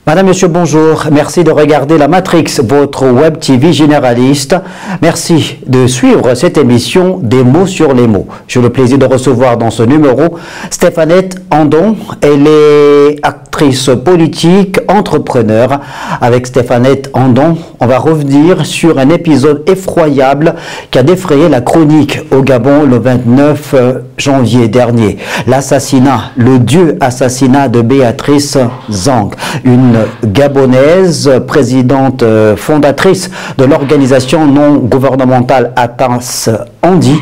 Madame, Monsieur, bonjour. Merci de regarder la Matrix, votre web TV généraliste. Merci de suivre cette émission des mots sur les mots. J'ai le plaisir de recevoir dans ce numéro Stéphanette Andon. Elle est actrice politique, entrepreneur. Avec Stéphanette Andon, on va revenir sur un épisode effroyable qui a défrayé la chronique au Gabon le 29 janvier dernier. L'assassinat, le dieu assassinat de Béatrice Zang, une gabonaise, présidente fondatrice de l'organisation non gouvernementale Atas Andi,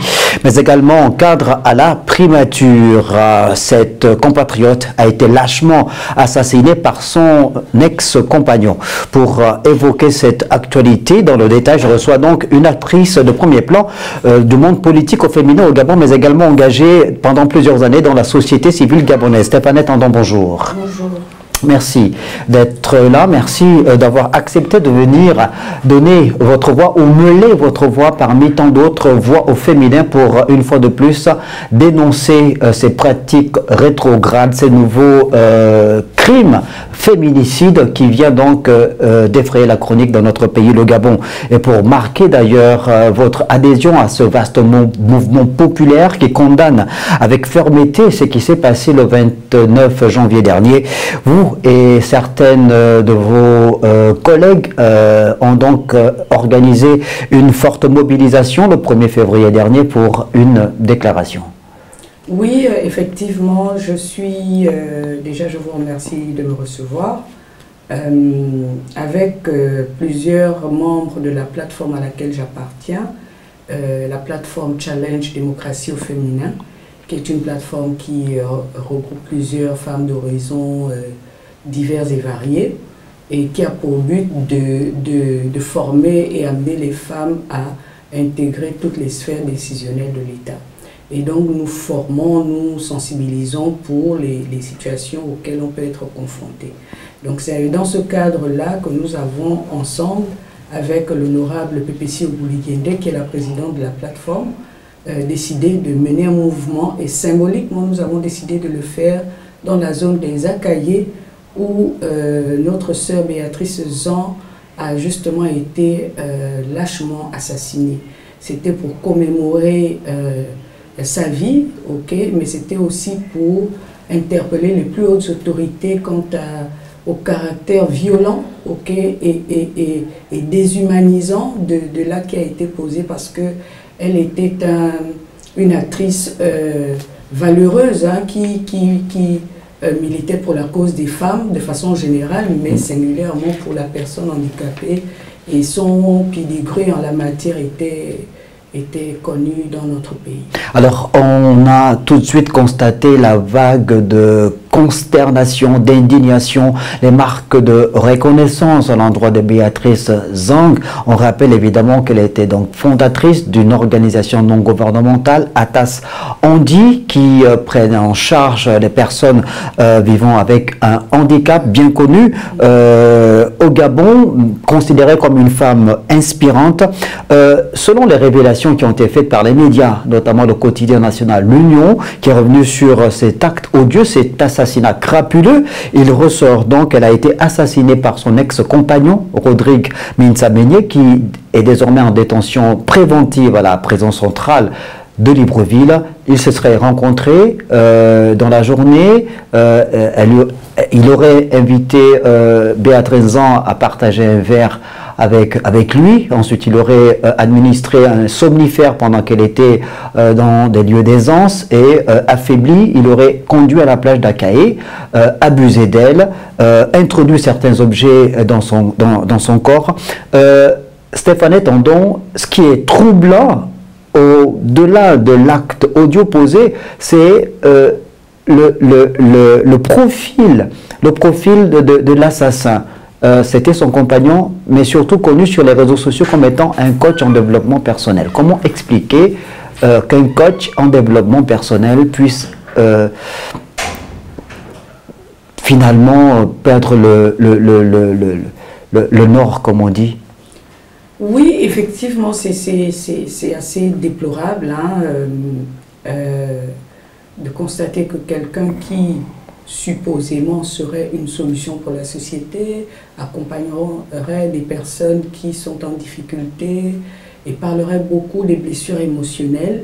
mais également cadre à la primature. Cette compatriote a été lâchement assassinée par son ex-compagnon. Pour évoquer cette actualité dans le détail, je reçois donc une actrice de premier plan du monde politique au féminin au Gabon, mais également engagée pendant plusieurs années dans la société civile gabonaise. Stéphanette Andon, bonjour. Bonjour. Merci d'être là, merci d'avoir accepté de venir donner votre voix ou mêler votre voix parmi tant d'autres voix au féminin pour une fois de plus dénoncer ces pratiques rétrogrades, ces nouveaux crimes féminicides qui viennent donc défrayer la chronique dans notre pays, le Gabon. Et pour marquer d'ailleurs votre adhésion à ce vaste mouvement populaire qui condamne avec fermeté ce qui s'est passé le 29 janvier dernier, vous et certaines de vos collègues ont donc organisé une forte mobilisation le 1er février dernier pour une déclaration. Oui, effectivement, je suis, déjà je vous remercie de me recevoir, avec plusieurs membres de la plateforme à laquelle j'appartiens, la plateforme Challenge Démocratie au féminin, qui est une plateforme qui regroupe plusieurs femmes d'horizons divers et variés, et qui a pour but de former et amener les femmes à intégrer toutes les sphères décisionnelles de l'État. Et donc nous formons, nous sensibilisons pour les situations auxquelles on peut être confronté. Donc c'est dans ce cadre-là que nous avons ensemble, avec l'honorable Pépési Ogouligende, qui est la présidente de la plateforme, décidé de mener un mouvement, et symboliquement nous avons décidé de le faire dans la zone des Akaye, où notre sœur Béatrice Zang a justement été lâchement assassinée. C'était pour commémorer sa vie, mais c'était aussi pour interpeller les plus hautes autorités quant au caractère violent et déshumanisant de l'acte qui a été posé, parce qu'elle était une actrice valeureuse qui militait pour la cause des femmes de façon générale, mais singulièrement pour la personne handicapée, et son pédigré en la matière était connu dans notre pays. Alors, on a tout de suite constaté la vague de consternation, d'indignation, les marques de reconnaissance à l'endroit de Béatrice Zang. On rappelle évidemment qu'elle était donc fondatrice d'une organisation non gouvernementale, Atas Andi, qui prenne en charge les personnes vivant avec un handicap bien connu au Gabon, considérée comme une femme inspirante. Selon les révélations qui ont été faites par les médias, notamment le quotidien national L'Union, qui est revenu sur cet acte odieux, cet assassinat crapuleux, il ressort donc qu'elle a été assassinée par son ex-compagnon, Rodrigue Minsamenier, qui est désormais en détention préventive à la prison centrale de Libreville. Ils se seraient rencontrés dans la journée. Il aurait invité Béatrice Zang à partager un verre avec lui. Ensuite, il aurait administré un somnifère pendant qu'elle était dans des lieux d'aisance, et affaibli, il aurait conduit à la plage d'Akaye, abusé d'elle, introduit certains objets dans son corps. Stéphanette Andon, ce qui est troublant, au-delà de l'acte audio posé, c'est le profil de l'assassin. C'était son compagnon, mais surtout connu sur les réseaux sociaux comme étant un coach en développement personnel. Comment expliquer qu'un coach en développement personnel puisse finalement perdre le nord, comme on dit? Oui, effectivement, c'est assez déplorable de constater que quelqu'un qui supposément serait une solution pour la société, accompagnerait des personnes qui sont en difficulté et parlerait beaucoup des blessures émotionnelles,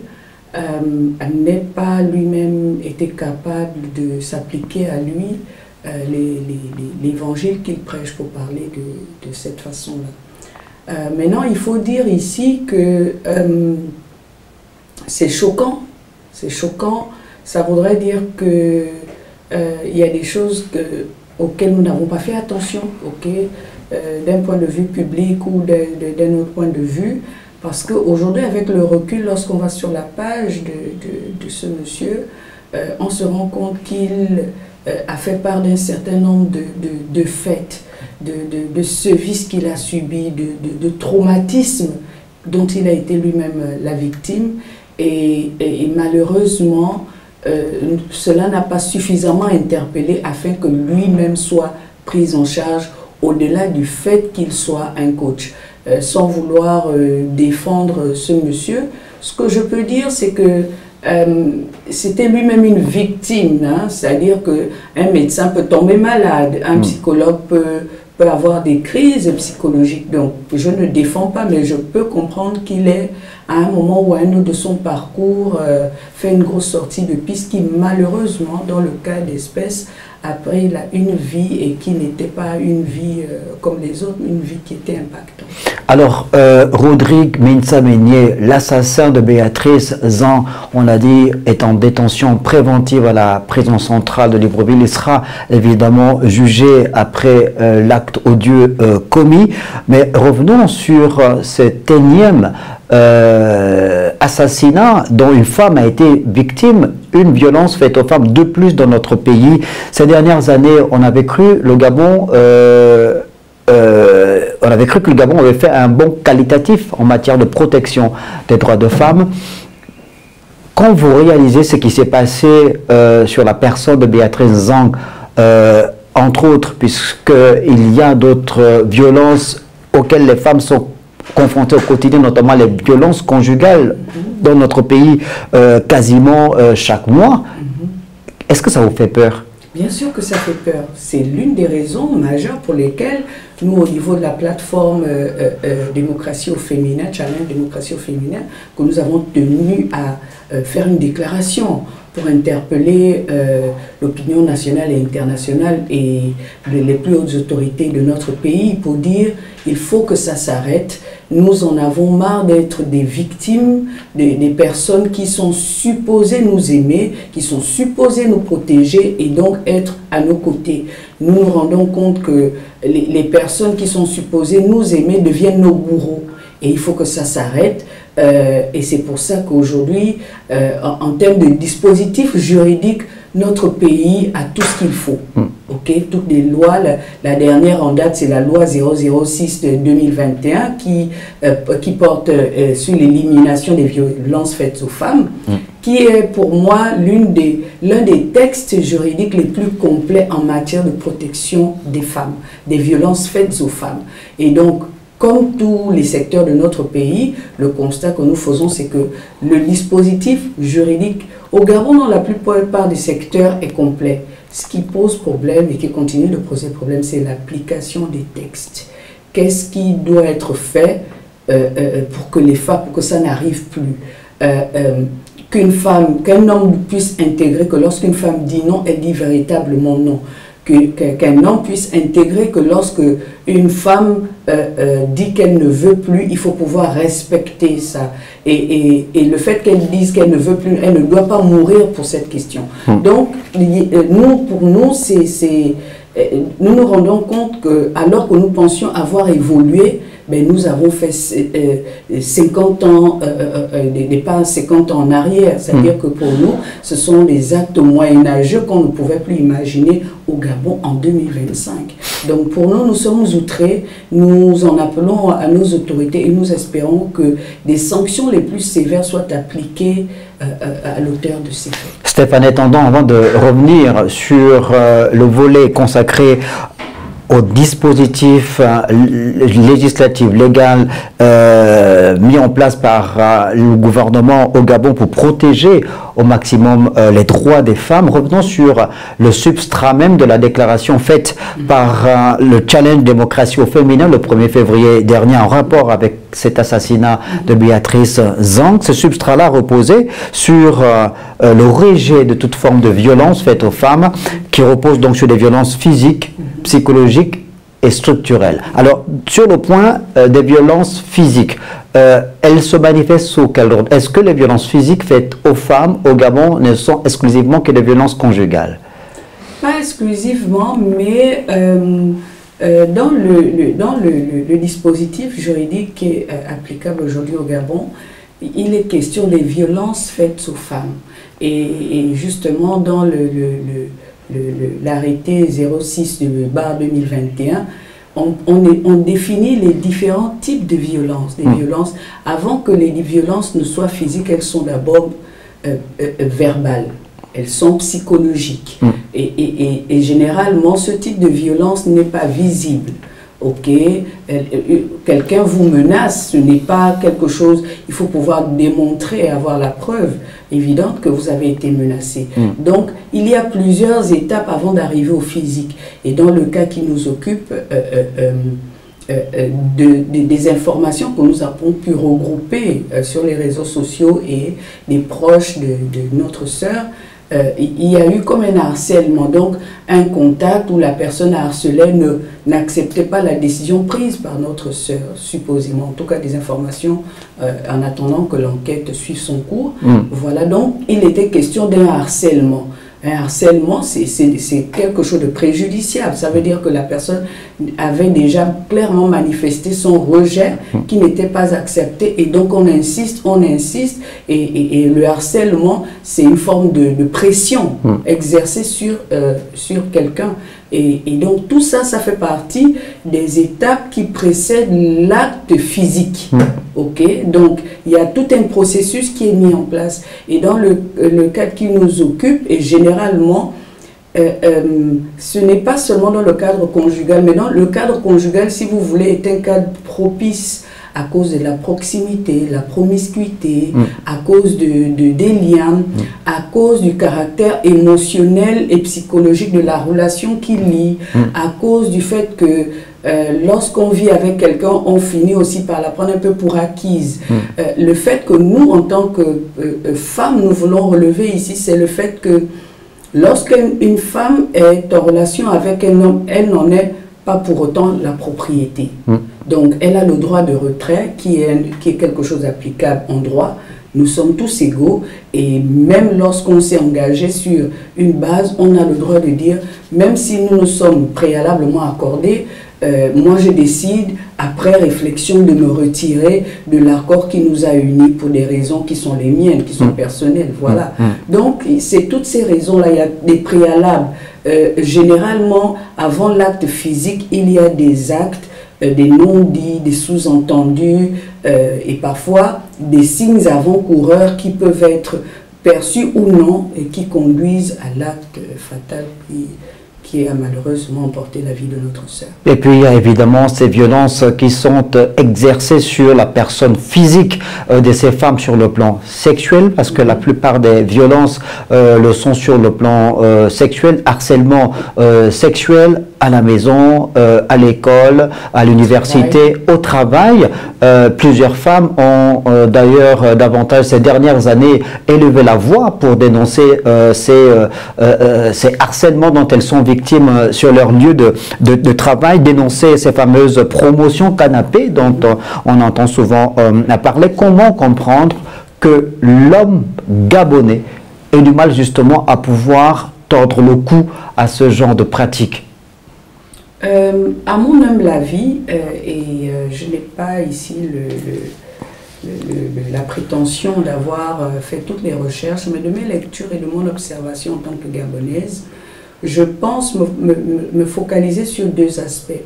n'ait pas lui-même été capable de s'appliquer à lui l'évangile qu'il prêche, pour parler de cette façon-là. Maintenant, il faut dire ici que c'est choquant. C'est choquant. Ça voudrait dire que il y a des choses auxquelles nous n'avons pas fait attention, d'un point de vue public ou d'un autre point de vue. Parce qu'aujourd'hui, avec le recul, lorsqu'on va sur la page de ce monsieur, on se rend compte qu'il a fait part d'un certain nombre de faits, de sévices qu'il a subis, de traumatismes dont il a été lui-même la victime. Et malheureusement, cela n'a pas suffisamment interpellé afin que lui-même soit pris en charge, au-delà du fait qu'il soit un coach. Sans vouloir défendre ce monsieur, ce que je peux dire, c'est que c'était lui-même une victime, hein, c'est-à-dire qu'un médecin peut tomber malade, un psychologue peut avoir des crises psychologiques. Donc, je ne défends pas, mais je peux comprendre qu'il est à un moment ou à un autre de son parcours fait une grosse sortie de piste qui, malheureusement, dans le cas d'espèce, après il a une vie et qui n'était pas une vie comme les autres, une vie qui était impactante. Alors, Rodrigue Mensah-Meignier, l'assassin de Béatrice Zang, on l'a dit, est en détention préventive à la prison centrale de Libreville. Il sera évidemment jugé après l'acte odieux commis. Mais revenons sur cet énième assassinat dont une femme a été victime, une violence faite aux femmes de plus dans notre pays. Ces dernières années, on avait cru le Gabon avait fait un bond qualitatif en matière de protection des droits de femmes. Quand vous réalisez ce qui s'est passé sur la personne de Béatrice Zang, entre autres, puisqu'il y a d'autres violences auxquelles les femmes sont confrontées au quotidien, notamment les violences conjugales dans notre pays quasiment chaque mois, est-ce que ça vous fait peur? Bien sûr que ça fait peur. C'est l'une des raisons majeures pour lesquelles nous, au niveau de la plateforme démocratie au féminin, Challenge démocratie au féminin, que nous avons tenu à faire une déclaration pour interpeller l'opinion nationale et internationale et les plus hautes autorités de notre pays pour dire il faut que ça s'arrête. Nous en avons marre d'être des victimes, des personnes qui sont supposées nous aimer, qui sont supposées nous protéger et donc être à nos côtés. Nous nous rendons compte que les personnes qui sont supposées nous aimer deviennent nos bourreaux. Et il faut que ça s'arrête. Et c'est pour ça qu'aujourd'hui, en termes de dispositifs juridiques, notre pays a tout ce qu'il faut. Toutes les lois, la dernière en date, c'est la loi 006 de 2021 qui porte sur l'élimination des violences faites aux femmes, qui est pour moi l'un des textes juridiques les plus complets en matière de protection des femmes, des violences faites aux femmes. Et donc, comme tous les secteurs de notre pays, le constat que nous faisons, c'est que le dispositif juridique au Gabon, dans la plupart des secteurs, est complet. Ce qui pose problème et qui continue de poser problème, c'est l'application des textes. Qu'est-ce qui doit être fait pour que les femmes, pour que ça n'arrive plus? Qu'un homme puisse intégrer que lorsqu'une femme dit non, elle dit véritablement non. Qu'un homme puisse intégrer que lorsque une femme dit qu'elle ne veut plus, il faut pouvoir respecter ça. Et le fait qu'elle dise qu'elle ne veut plus, elle ne doit pas mourir pour cette question. Donc, pour nous, nous nous rendons compte que, alors que nous pensions avoir évolué, ben, nous avons fait 50 ans, des pas 50 ans en arrière. C'est-à-dire que pour nous, ce sont des actes moyenâgeux qu'on ne pouvait plus imaginer au Gabon en 2025. Donc pour nous, nous sommes outrés, nous en appelons à nos autorités et nous espérons que des sanctions les plus sévères soient appliquées à l'auteur de ces faits. Stéphane Tendon, avant de revenir sur le volet consacré au dispositif législatif, légal mis en place par le gouvernement au Gabon pour protéger au maximum les droits des femmes. Revenons sur le substrat même de la déclaration faite par le Challenge démocratie au féminin le 1er février dernier en rapport avec cet assassinat de Béatrice Zang. Ce substrat-là reposait sur le rejet de toute forme de violence faite aux femmes, qui repose donc sur des violences physiques, psychologiques et structurelles. Alors, sur le point des violences physiques, elles se manifestent sous quel ordre? Est-ce que les violences physiques faites aux femmes au Gabon ne sont exclusivement que des violences conjugales? Pas exclusivement, mais dans le dispositif juridique qui est applicable aujourd'hui au Gabon, il est question des violences faites aux femmes. Et justement, dans l'arrêté 06/2021, on définit les différents types de violences. Des violences, avant que les violences ne soient physiques, elles sont d'abord verbales. Elles sont psychologiques. Et généralement, ce type de violence n'est pas visible. Ok, quelqu'un vous menace, ce n'est pas quelque chose, il faut pouvoir démontrer, avoir la preuve évidente que vous avez été menacé. Donc, il y a plusieurs étapes avant d'arriver au physique. Et dans le cas qui nous occupe, des informations que nous avons pu regrouper sur les réseaux sociaux et des proches de notre sœur, il y a eu comme un harcèlement, donc un contact où la personne harcelée n'acceptait pas la décision prise par notre sœur, supposément, en tout cas des informations en attendant que l'enquête suive son cours. Voilà, donc il était question d'un harcèlement. Un harcèlement, c'est quelque chose de préjudiciable. Ça veut dire que la personne avait déjà clairement manifesté son rejet qui n'était pas accepté. Et donc on insiste. Et le harcèlement, c'est une forme de pression exercée sur quelqu'un. Et donc tout ça, ça fait partie des étapes qui précèdent l'acte physique. Ok, donc il y a tout un processus qui est mis en place. Et dans le cadre qui nous occupe, et généralement, ce n'est pas seulement dans le cadre conjugal, mais dans le cadre conjugal, si vous voulez, est un cadre propice à cause de la proximité, la promiscuité, à cause des liens, à cause du caractère émotionnel et psychologique de la relation qui lie, à cause du fait que lorsqu'on vit avec quelqu'un, on finit aussi par la prendre un peu pour acquise. Le fait que nous, en tant que femmes, nous voulons relever ici, c'est le fait que lorsqu'une femme est en relation avec un homme, elle n'en est pas pour autant la propriété. Donc, elle a le droit de retrait qui est quelque chose applicable en droit. Nous sommes tous égaux et même lorsqu'on s'est engagé sur une base, on a le droit de dire, même si nous nous sommes préalablement accordés, moi je décide, après réflexion, de me retirer de l'accord qui nous a unis pour des raisons qui sont les miennes, qui sont personnelles. Voilà. Donc, c'est toutes ces raisons-là, il y a des préalables. Généralement, avant l'acte physique, il y a des actes, des non-dits, des sous-entendus et parfois des signes avant-coureurs qui peuvent être perçus ou non et qui conduisent à l'acte fatal qui a malheureusement emporté la vie de notre sœur. Et puis il y a évidemment ces violences qui sont exercées sur la personne physique de ces femmes sur le plan sexuel, parce que la plupart des violences le sont sur le plan sexuel, harcèlement sexuel à la maison, à l'école, à l'université, au travail. Plusieurs femmes ont d'ailleurs davantage ces dernières années élevé la voix pour dénoncer ces harcèlements dont elles sont victimes sur leur lieu de travail, dénoncer ces fameuses promotions canapé dont on entend souvent parler. Comment comprendre que l'homme gabonais ait du mal justement à pouvoir tordre le cou à ce genre de pratique? À mon humble avis, je n'ai pas ici la prétention d'avoir fait toutes les recherches, mais de mes lectures et de mon observation en tant que gabonaise, je pense me focaliser sur deux aspects.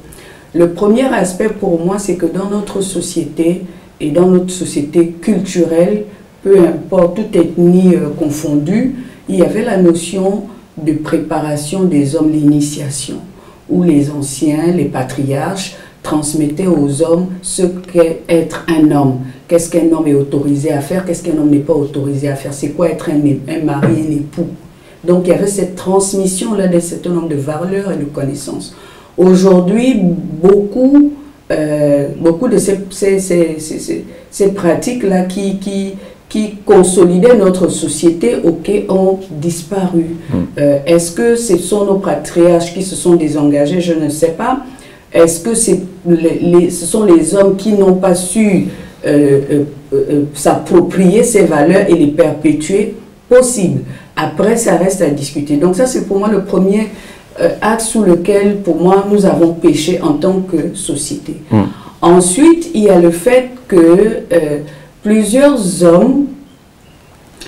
Le premier aspect pour moi, c'est que dans notre société et dans notre société culturelle, peu importe, toute ethnie confondue, il y avait la notion de préparation des hommes, l'initiation. où les anciens, les patriarches, transmettaient aux hommes ce qu'est être un homme. Qu'est-ce qu'un homme est autorisé à faire, qu'est-ce qu'un homme n'est pas autorisé à faire, c'est quoi être un mari, un époux. Donc il y avait cette transmission-là d'un certain nombre de valeurs et de connaissances. Aujourd'hui, beaucoup de ces pratiques-là qui consolidaient notre société, ont disparu. Est-ce que ce sont nos patriarches qui se sont désengagés? Je ne sais pas. Est-ce que ce sont les hommes qui n'ont pas su s'approprier ces valeurs et les perpétuer? Possible. Après, ça reste à discuter. Donc ça, c'est pour moi le premier axe sous lequel, pour moi, nous avons péché en tant que société. Ensuite, il y a le fait que plusieurs hommes,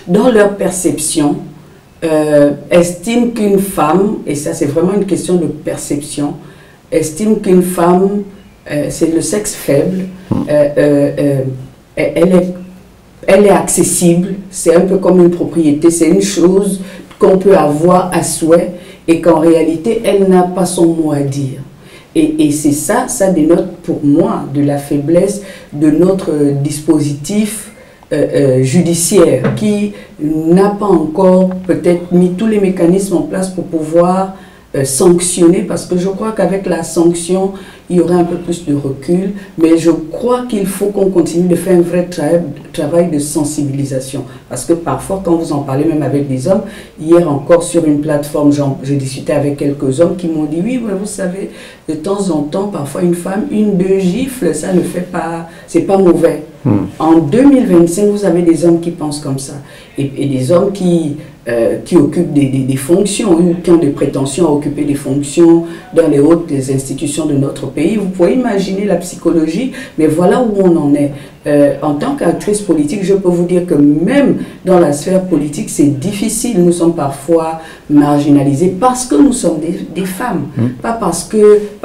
dans leur perception, estiment qu'une femme, et ça c'est vraiment une question de perception, estiment qu'une femme, c'est le sexe faible, elle est accessible, c'est un peu comme une propriété, c'est une chose qu'on peut avoir à souhait et qu'en réalité, elle n'a pas son mot à dire. Et c'est ça dénote pour moi de la faiblesse de notre dispositif judiciaire qui n'a pas encore peut-être mis tous les mécanismes en place pour pouvoir sanctionner, parce que je crois qu'avec la sanction, il y aurait un peu plus de recul, mais je crois qu'il faut qu'on continue de faire un vrai travail de sensibilisation, parce que parfois, quand vous en parlez même avec des hommes, hier encore sur une plateforme, j'ai discuté avec quelques hommes qui m'ont dit, oui, vous savez, de temps en temps, parfois une femme, 1-2 gifles, ça ne fait pas, c'est pas mauvais. En 2025, vous avez des hommes qui pensent comme ça, et des hommes qui occupent des fonctions, ou qui ont des prétentions à occuper des fonctions dans les hautes institutions de notre pays. Vous pouvez imaginer la psychologie, mais voilà où on en est. En tant qu'actrice politique, je peux vous dire que même dans la sphère politique, c'est difficile. Nous sommes parfois marginalisés parce que nous sommes des femmes, pas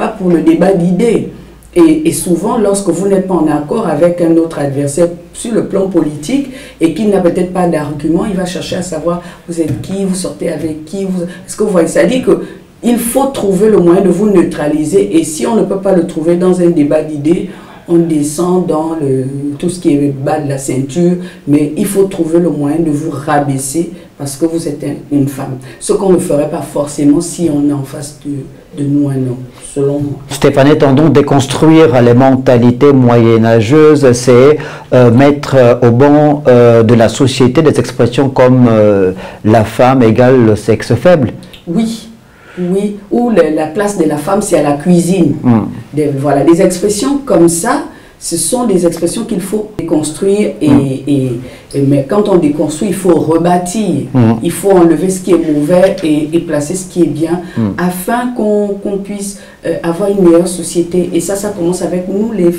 pour le débat d'idées. Et souvent, lorsque vous n'êtes pas en accord avec un autre adversaire sur le plan politique et qu'il n'a peut-être pas d'argument, il va chercher à savoir vous êtes qui, vous sortez avec qui. Est-ce que vous voyez, ça dit qu'il faut trouver le moyen de vous neutraliser. Et si on ne peut pas le trouver dans un débat d'idées, on descend dans tout ce qui est bas de la ceinture, mais il faut trouver le moyen de vous rabaisser parce que vous êtes une femme. Ce qu'on ne ferait pas forcément si on est en face de nous un homme, selon moi. Stéphanie, tendons déconstruire les mentalités moyenâgeuses, c'est mettre au banc de la société des expressions comme la femme égale le sexe faible. Oui. Oui, ou la place de la femme, c'est à la cuisine. Voilà, des expressions comme ça, ce sont des expressions qu'il faut déconstruire. Mais quand on déconstruit, il faut rebâtir. Il faut enlever ce qui est mauvais et placer ce qui est bien afin qu'on puisse avoir une meilleure société. Et ça commence avec nous, les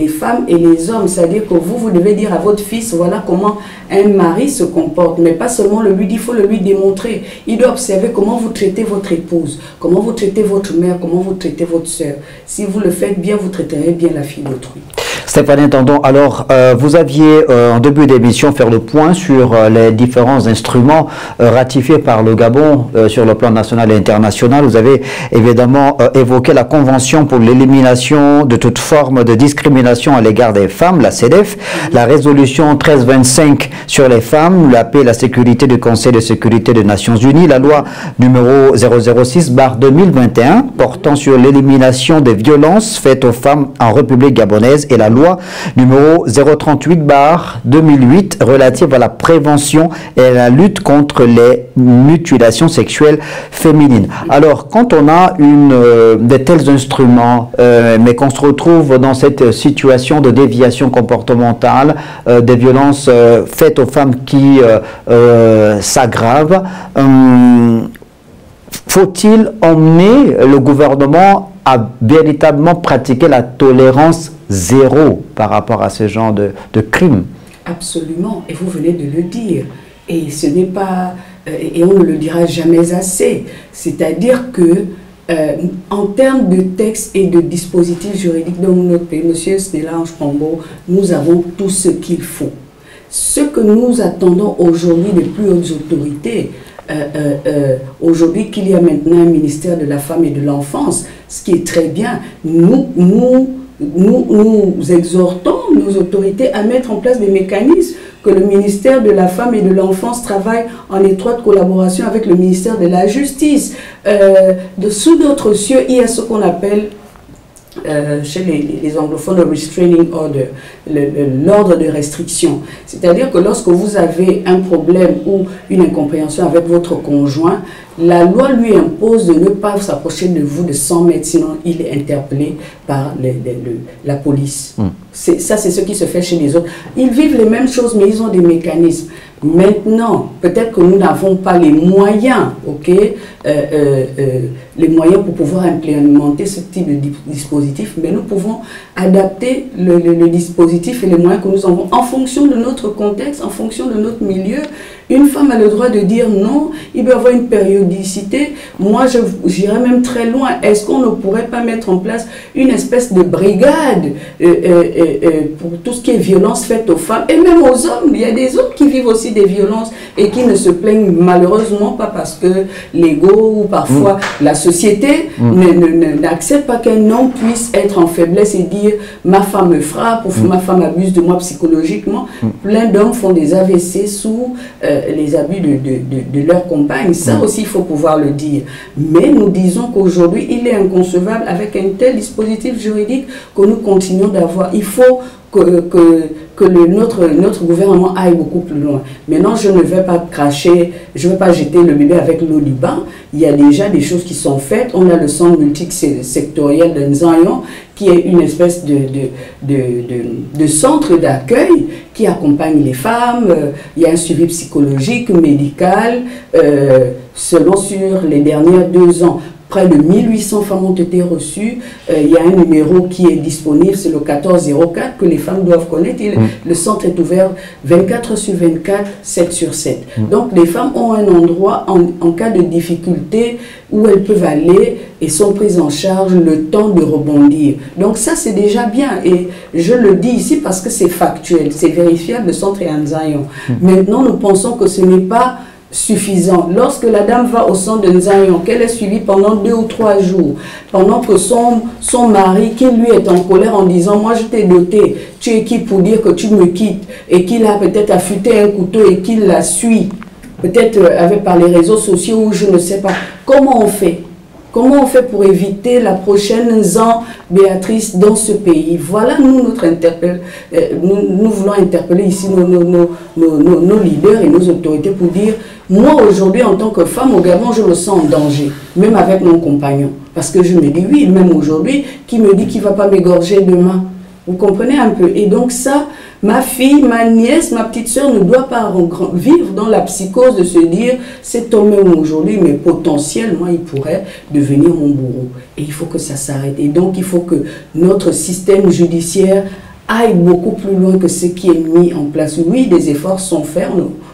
femmes et les hommes. C'est-à-dire que vous devez dire à votre fils, voilà comment un mari se comporte. Mais pas seulement le lui dire, il faut le lui démontrer. Il doit observer comment vous traitez votre épouse, comment vous traitez votre mère, comment vous traitez votre soeur. Si vous le faites bien, vous traiterez bien la fille d'autrui. Stéphanie Tendon, alors vous aviez en début d'émission fait le point sur les différents instruments ratifiés par le Gabon sur le plan national et international. Vous avez évidemment évoqué la Convention pour l'élimination de toute forme de discrimination à l'égard des femmes, la CEDEF, la résolution 1325 sur les femmes, la paix et la sécurité du Conseil de sécurité des Nations Unies, la loi numéro 006/2021 portant sur l'élimination des violences faites aux femmes en République gabonaise et la loi numéro 038/2008 relative à la prévention et à la lutte contre les mutilations sexuelles féminines. Alors, quand on a de tels instruments, mais qu'on se retrouve dans cette situation de déviation comportementale, des violences faites aux femmes qui s'aggravent, faut-il emmener le gouvernement à véritablement pratiquer la tolérance zéro par rapport à ce genre de crimes? Absolument, et vous venez de le dire. Et ce n'est pas, et on ne le dira jamais assez. C'est-à-dire que, en termes de textes et de dispositifs juridiques dans notre pays, M. Stélange Pombo, nous avons tout ce qu'il faut. Ce que nous attendons aujourd'hui des plus hautes autorités, aujourd'hui qu'il y a maintenant un ministère de la femme et de l'enfance, ce qui est très bien. Nous exhortons nos autorités à mettre en place des mécanismes, que le ministère de la femme et de l'enfance travaille en étroite collaboration avec le ministère de la justice. Sous d'autres cieux, il y a ce qu'on appelle chez les anglophones le restraining order, l'ordre de restriction. C'est-à-dire que lorsque vous avez un problème ou une incompréhension avec votre conjoint, la loi lui impose de ne pas s'approcher de vous de 100 mètres, sinon il est interpellé par la police. Ça, c'est ce qui se fait chez les autres. Ils vivent les mêmes choses, mais ils ont des mécanismes. Maintenant, peut-être que nous n'avons pas les moyens, les moyens pour pouvoir implémenter ce type de dispositif, mais nous pouvons adapter le dispositif et les moyens que nous avons en fonction de notre contexte, en fonction de notre milieu. Une femme a le droit de dire non, il doit y avoir une périodicité. Moi, j'irais même très loin. Est-ce qu'on ne pourrait pas mettre en place une espèce de brigade pour tout ce qui est violence faite aux femmes et même aux hommes? Il y a des hommes qui vivent aussi des violences et qui ne se plaignent malheureusement pas parce que l'ego ou parfois la société n'accepte pas qu'un homme puisse être en faiblesse et dire ma femme me frappe ou ma femme abuse de moi psychologiquement. Plein d'hommes font des AVC sous les abus de leur compagne. Ça aussi, il faut pouvoir le dire. Mais nous disons qu'aujourd'hui, il est inconcevable avec un tel dispositif juridique que nous continuons d'avoir. Il faut que notre gouvernement aille beaucoup plus loin. Maintenant, je ne vais pas cracher, je ne vais pas jeter le bébé avec l'eau du bain. Il y a déjà des choses qui sont faites. On a le centre multisectoriel de Nzayon, qui est une espèce de centre d'accueil qui accompagne les femmes. Il y a un suivi psychologique, médical, selon sur les dernières 2 ans. Près de 1800 femmes ont été reçues. Il y a un numéro qui est disponible, c'est le 1404 que les femmes doivent connaître. Le centre est ouvert 24/24, 7/7. Donc les femmes ont un endroit en cas de difficulté où elles peuvent aller et sont prises en charge le temps de rebondir. Donc ça c'est déjà bien et je le dis ici parce que c'est factuel, c'est vérifiable, le centre est à Nzayon. Maintenant nous pensons que ce n'est pas suffisant. Lorsque la dame va au centre de Nzayon, qu'elle est suivie pendant 2 ou 3 jours, pendant que son mari, qui lui est en colère en disant « moi je t'ai doté, tu es qui pour dire que tu me quittes » et qu'il a peut-être affûté un couteau et qu'il la suit, peut-être par les réseaux sociaux ou je ne sais pas. Comment on fait? Comment on fait pour éviter la prochaine Zan Béatrice dans ce pays? Voilà, nous, nous voulons interpeller ici nos leaders et nos autorités pour dire, moi aujourd'hui en tant que femme au Gabon, je me sens en danger, même avec mon compagnon. Parce que je me dis, oui, même aujourd'hui, qui me dit qu'il ne va pas m'égorger demain? Vous comprenez un peu? Et donc ça, ma fille, ma nièce, ma petite soeur ne doit pas vivre dans la psychose de se dire cet homme aujourd'hui, mais potentiellement, il pourrait devenir mon bourreau. Et il faut que ça s'arrête. Et donc, il faut que notre système judiciaire aille beaucoup plus loin que ce qui est mis en place. Oui, des efforts sont faits,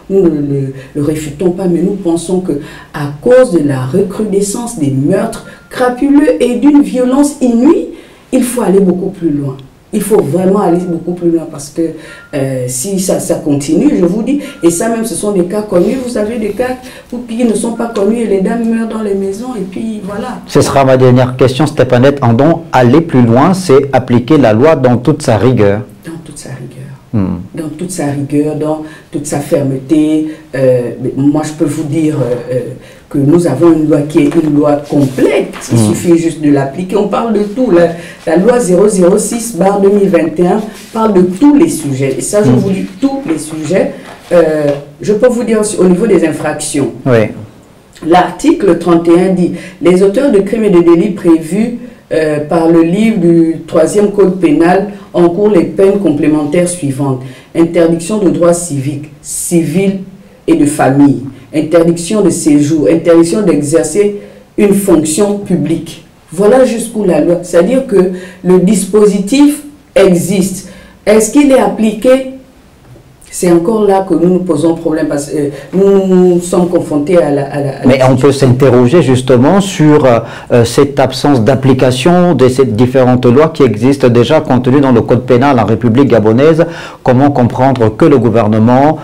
nous ne le réfutons pas, mais nous pensons qu'à cause de la recrudescence des meurtres crapuleux et d'une violence inouïe, il faut aller beaucoup plus loin. Il faut vraiment aller beaucoup plus loin parce que si ça continue, je vous dis, et ça même ce sont des cas connus, vous avez des cas qui ne sont pas connus et les dames meurent dans les maisons et puis voilà. Ce sera ma dernière question, Stéphanette Andon. Aller plus loin, c'est appliquer la loi dans toute sa rigueur. Dans toute sa rigueur. Dans toute sa rigueur, dans toute sa fermeté. Moi, je peux vous dire que nous avons une loi qui est une loi complète. Il suffit juste de l'appliquer. On parle de tout. La loi 006/2021 parle de tous les sujets. Et ça, je vous dis tous les sujets. Je peux vous dire au niveau des infractions. Oui. L'article 31 dit « Les auteurs de crimes et de délits prévus par le livre du 3e code pénal encourent les peines complémentaires suivantes. Interdiction de droits civiques, civils et de famille. Interdiction de séjour, interdiction d'exercer une fonction publique. » Voilà jusqu'où la loi. C'est-à-dire que le dispositif existe. Est-ce qu'il est appliqué? c'est encore là que nous nous posons problème parce que nous sommes confrontés à la Mais on peut s'interroger justement sur cette absence d'application de ces différentes lois qui existent déjà contenues dans le code pénal en République gabonaise. Comment comprendre que le gouvernement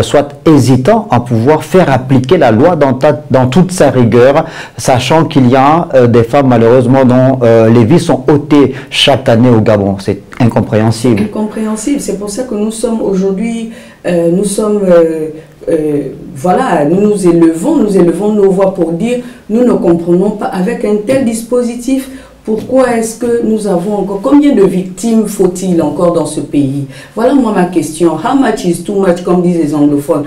soit hésitant à pouvoir faire appliquer la loi dans toute sa rigueur, sachant qu'il y a des femmes malheureusement dont les vies sont ôtées chaque année au Gabon. C'est incompréhensible. Incompréhensible. C'est pour ça que nous sommes aujourd'hui, voilà, nous élevons nos voix pour dire, nous ne comprenons pas avec un tel dispositif. Pourquoi est-ce que nous avons encore... Combien de victimes faut-il encore dans ce pays? Voilà moi ma question. How much is too much, comme disent les anglophones?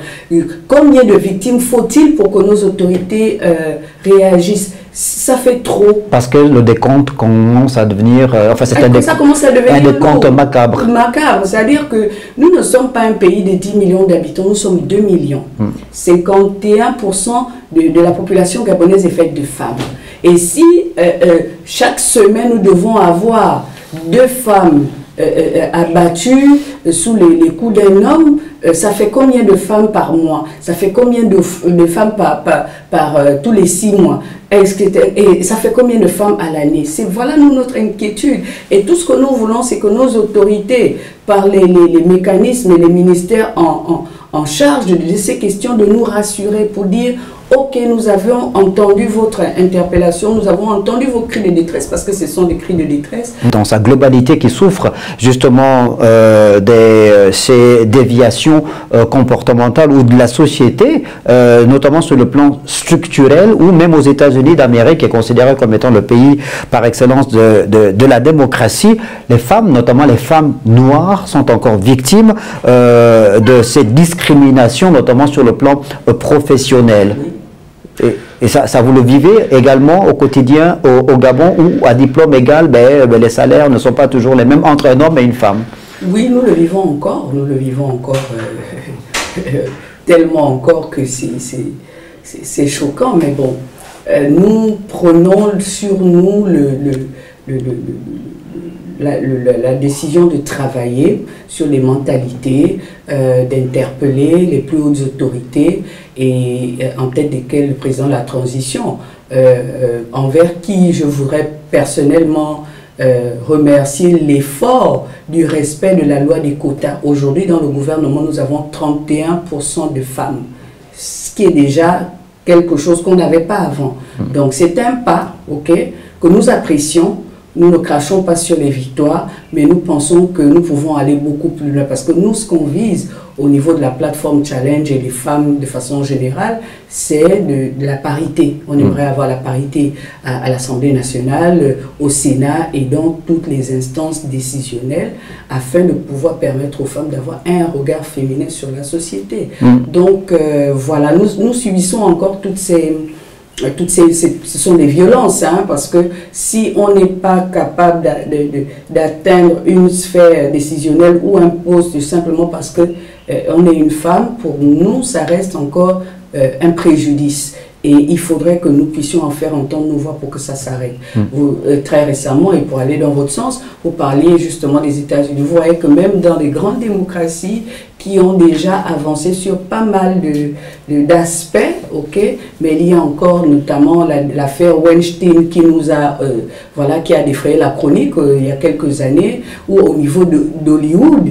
Combien de victimes faut-il pour que nos autorités réagissent? Ça fait trop. Parce que le décompte commence à devenir... enfin, c'est ça commence à devenir un décompte macabre. Macabre. C'est-à-dire que nous ne sommes pas un pays de 10 millions d'habitants, nous sommes 2 millions. 51% de la population gabonaise est faite de femmes. Et si chaque semaine nous devons avoir 2 femmes abattues sous les coups d'un homme, ça fait combien de femmes par mois? Ça fait combien de femmes par tous les 6 mois? Et ça fait combien de femmes à l'année? Voilà notre inquiétude. Et tout ce que nous voulons, c'est que nos autorités, par les mécanismes et les ministères en charge de ces questions, de nous rassurer pour dire: ok, nous avons entendu votre interpellation, nous avons entendu vos cris de détresse, parce que ce sont des cris de détresse. Dans sa globalité qui souffre justement ces déviations comportementales ou de la société, notamment sur le plan structurel, ou même aux États-Unis d'Amérique, qui est considéré comme étant le pays par excellence de la démocratie, les femmes, notamment les femmes noires, sont encore victimes de ces discriminations, notamment sur le plan professionnel. Et ça, vous le vivez également au quotidien au Gabon, où à diplôme égal, les salaires ne sont pas toujours les mêmes entre un homme et une femme? Oui, nous le vivons encore, tellement encore que c'est choquant, mais bon, nous prenons sur nous la décision de travailler sur les mentalités, d'interpeller les plus hautes autorités, et en tête desquelles le président de la transition, envers qui je voudrais personnellement remercier l'effort du respect de la loi des quotas. Aujourd'hui, dans le gouvernement, nous avons 31% de femmes, ce qui est déjà quelque chose qu'on n'avait pas avant. Donc c'est un pas, ok, que nous apprécions. Nous ne crachons pas sur les victoires, mais nous pensons que nous pouvons aller beaucoup plus loin. Parce que nous, ce qu'on vise au niveau de la plateforme Challenge et des femmes de façon générale, c'est de la parité. On aimerait avoir la parité à l'Assemblée nationale, au Sénat et dans toutes les instances décisionnelles, afin de pouvoir permettre aux femmes d'avoir un regard féminin sur la société. Donc voilà, nous subissons encore toutes ces... ce sont des violences, hein, parce que si on n'est pas capable d'atteindre une sphère décisionnelle ou un poste simplement parce que on est une femme, pour nous, ça reste encore un préjudice. Et il faudrait que nous puissions en faire entendre nos voix pour que ça s'arrête. Très récemment, et pour aller dans votre sens, vous parliez justement des États-Unis. Vous voyez que même dans les grandes démocraties qui ont déjà avancé sur pas mal d'aspects, ok, mais il y a encore notamment l'affaire Weinstein qui nous a, qui a défrayé la chronique il y a quelques années, où au niveau d'Hollywood,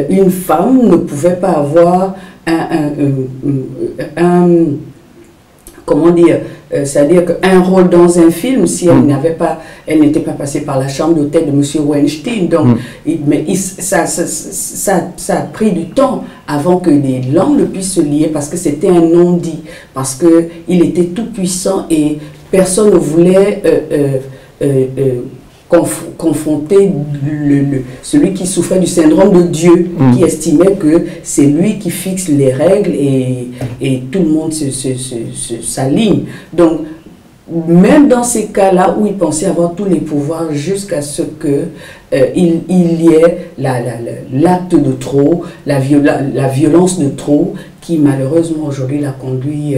une femme ne pouvait pas avoir comment dire, c'est-à-dire qu'un rôle dans un film, si elle n'était pas passée par la chambre d'hôtel de M. Weinstein. Donc, ça a pris du temps avant que les langues ne puissent se lier, parce que c'était un non-dit, parce qu'il était tout puissant et personne ne voulait confronter celui qui souffrait du syndrome de Dieu, qui estimait que c'est lui qui fixe les règles et tout le monde s'aligne. Donc, même dans ces cas-là où il pensait avoir tous les pouvoirs, jusqu'à ce que il y ait l'acte de trop, la violence de trop, qui malheureusement aujourd'hui l'a conduit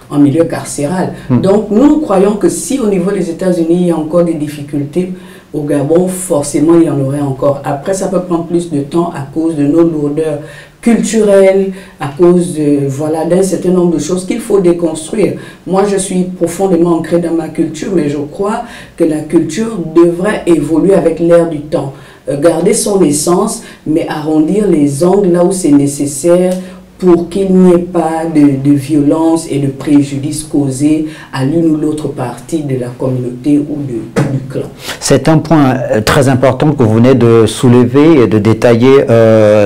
en milieu carcéral. Donc nous croyons que si au niveau des États-Unis il y a encore des difficultés, au Gabon, forcément il y en aurait encore. Après, ça peut prendre plus de temps à cause de nos lourdeurs culturelles, à cause de, voilà, d'un certain nombre de choses qu'il faut déconstruire. Moi, je suis profondément ancrée dans ma culture, mais je crois que la culture devrait évoluer avec l'air du temps. Garder son essence, mais arrondir les angles là où c'est nécessaire pour qu'il n'y ait pas de violence et de préjudice causés à l'une ou l'autre partie de la communauté ou du clan. C'est un point très important que vous venez de soulever et de détailler,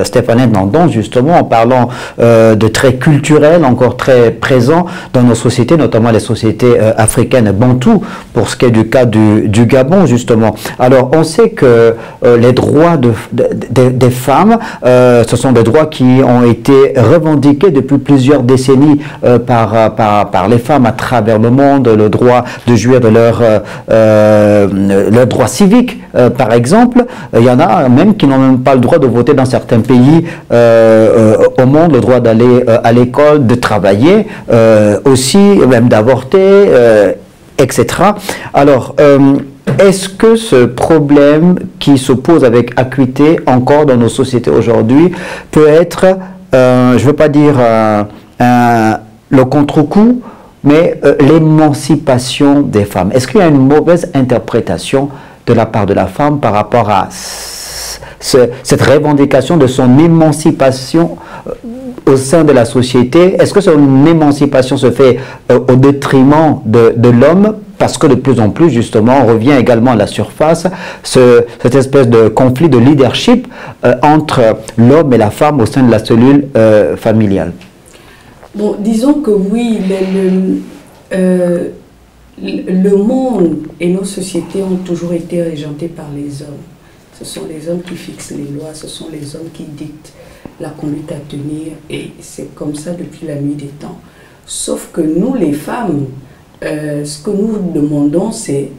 Stéphanie Nandon, justement, en parlant de traits culturels encore très présents dans nos sociétés, notamment les sociétés africaines bantoues, pour ce qui est du cas du Gabon, justement. Alors, on sait que les droits des femmes, ce sont des droits qui ont été revendiqués depuis plusieurs décennies par les femmes à travers le monde, le droit de jouir de leur droit civique, par exemple. Il y en a même qui n'ont même pas le droit de voter dans certains pays au monde, le droit d'aller à l'école, de travailler, aussi même d'avorter, etc. Alors, est-ce que ce problème qui se pose avec acuité encore dans nos sociétés aujourd'hui peut être, je ne veux pas dire le contre-coup, mais l'émancipation des femmes? Est-ce qu'il y a une mauvaise interprétation de la part de la femme par rapport à cette revendication de son émancipation au sein de la société? Est-ce que son émancipation se fait au détriment de l'homme? Parce que de plus en plus, justement, on revient également à la surface, cette espèce de conflit de leadership entre l'homme et la femme au sein de la cellule familiale. Bon, disons que oui, le monde et nos sociétés ont toujours été régentés par les hommes. Ce sont les hommes qui fixent les lois, ce sont les hommes qui dictent la conduite à tenir, et c'est comme ça depuis la nuit des temps. Sauf que nous, les femmes, ce que nous demandons, c'est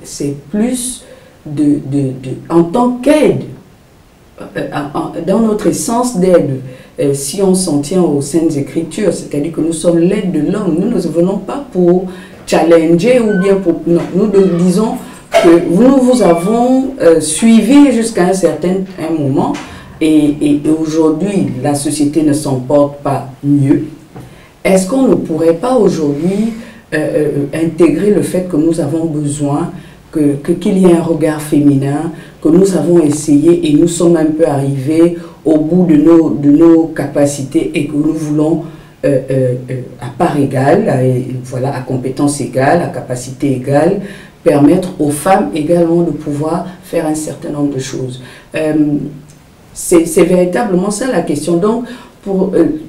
plus en tant qu'aide, dans notre essence d'aide, si on s'en tient aux Saintes Écritures, c'est-à-dire que nous sommes l'aide de l'homme, nous ne venons pas pour challenger ou bien pour... Non, nous disons que nous vous avons suivi jusqu'à un certain moment, et aujourd'hui la société ne s'en porte pas mieux. Est-ce qu'on ne pourrait pas aujourd'hui intégrer le fait que nous avons besoin qu'il y ait un regard féminin, que nous avons essayé et nous sommes un peu arrivés au bout de nos capacités, et que nous voulons à part égale, voilà, à compétence égale, à capacité égale, permettre aux femmes également de pouvoir faire un certain nombre de choses. C'est véritablement ça la question. Donc,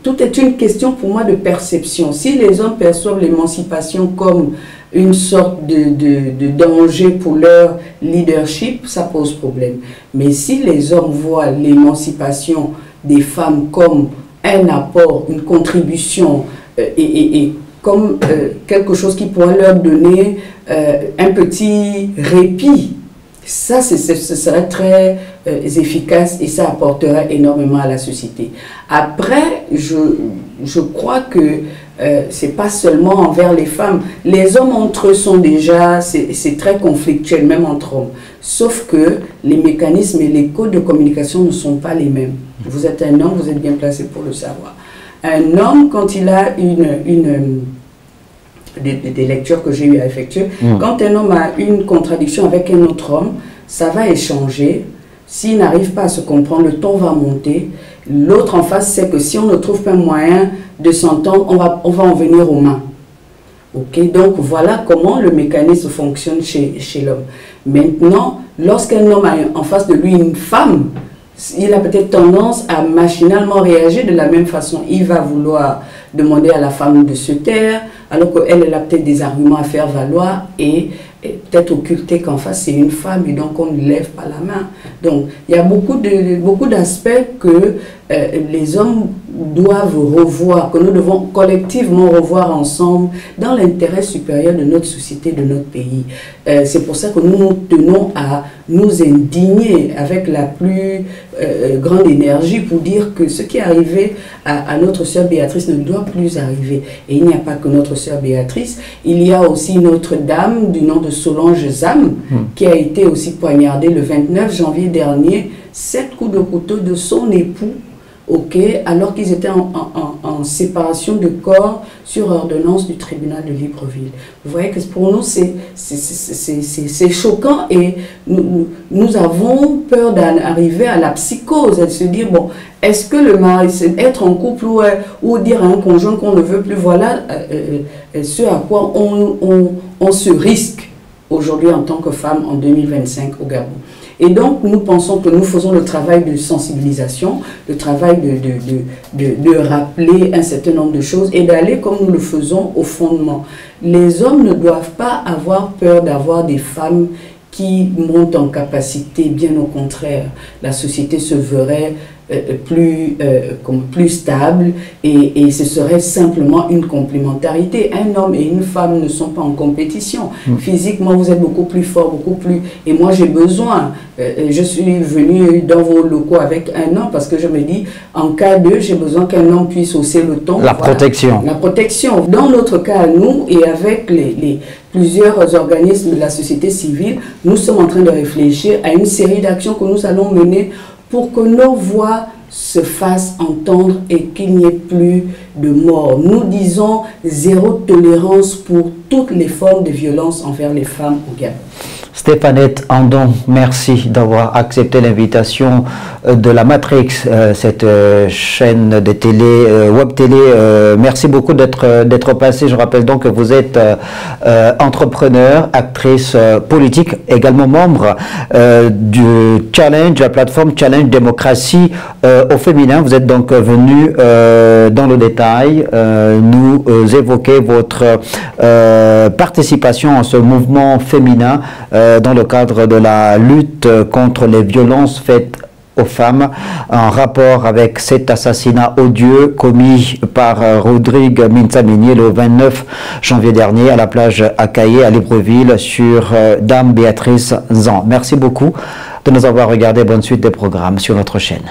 tout est une question pour moi de perception. Si les hommes perçoivent l'émancipation comme une sorte de danger pour leur leadership, ça pose problème. Mais si les hommes voient l'émancipation des femmes comme un apport, une contribution, et comme quelque chose qui pourrait leur donner un petit répit, ça, ce serait très efficace, et ça apporterait énormément à la société. Après, je crois que c'est pas seulement envers les femmes. Les hommes entre eux sont déjà, c'est très conflictuel, même entre hommes. Sauf que les mécanismes et les codes de communication ne sont pas les mêmes. Vous êtes un homme, vous êtes bien placé pour le savoir. Un homme, quand il a des lectures que j'ai eu à effectuer, quand un homme a une contradiction avec un autre homme, ça va échanger. S'il n'arrive pas à se comprendre, le ton va monter. L'autre en face sait que si on ne trouve pas un moyen de s'entendre, on va en venir aux mains. Ok, donc voilà comment le mécanisme fonctionne chez l'homme. Maintenant, lorsqu'un homme a en face de lui une femme, il a peut-être tendance à machinalement réagir de la même façon. Il va vouloir demander à la femme de se taire, alors qu'elle a peut-être des arguments à faire valoir, et peut-être occulter qu'en face c'est une femme, et donc on ne lève pas la main. Donc il y a beaucoup d'aspects que les hommes doivent revoir, que nous devons collectivement revoir ensemble dans l'intérêt supérieur de notre société, de notre pays. C'est pour ça que nous tenons à nous indigner avec la plus grande énergie pour dire que ce qui est arrivé à notre sœur Béatrice ne doit plus arriver. Et il n'y a pas que notre sœur Béatrice. Il y a aussi une autre dame du nom de Solange Zam qui a été aussi poignardée le 29 janvier dernier, 7 coups de couteau de son époux, alors qu'ils étaient en séparation de corps sur ordonnance du tribunal de Libreville. Vous voyez que pour nous, c'est choquant et nous avons peur d'arriver à la psychose, de se dire, bon, est-ce que le mari, c'est être en couple ou dire à un conjoint qu'on ne veut plus, voilà ce à quoi on se risque aujourd'hui en tant que femme en 2025 au Gabon. Et donc, nous pensons que nous faisons le travail de sensibilisation, le travail de rappeler un certain nombre de choses et d'aller, comme nous le faisons, au fondement. Les hommes ne doivent pas avoir peur d'avoir des femmes qui montent en capacité, bien au contraire. La société se verrait plus stable et ce serait simplement une complémentarité. Un homme et une femme ne sont pas en compétition. Physiquement, vous êtes beaucoup plus fort, beaucoup plus... Et moi, j'ai besoin. Je suis venue dans vos locaux avec un homme parce que je me dis, en cas de, j'ai besoin qu'un homme puisse hausser le ton. La protection. La protection. Dans notre cas, nous, et avec plusieurs organismes de la société civile, nous sommes en train de réfléchir à une série d'actions que nous allons mener pour que nos voix se fassent entendre et qu'il n'y ait plus de mort. Nous disons zéro tolérance pour toutes les formes de violence envers les femmes au Gabon. Stéphanette Andon, merci d'avoir accepté l'invitation de la Matrix, cette chaîne de télé, web télé. Merci beaucoup d'être passé. Je rappelle donc que vous êtes entrepreneur, actrice politique, également membre du Challenge, la plateforme Challenge Démocratie au féminin. Vous êtes donc venu dans le détail nous évoquer votre participation à ce mouvement féminin dans le cadre de la lutte contre les violences faites aux femmes, en rapport avec cet assassinat odieux commis par Rodrigue Minsamini le 29 janvier dernier à la plage Akaye à Libreville sur Dame Béatrice Zan. Merci beaucoup de nous avoir regardé. Bonne suite des programmes sur notre chaîne.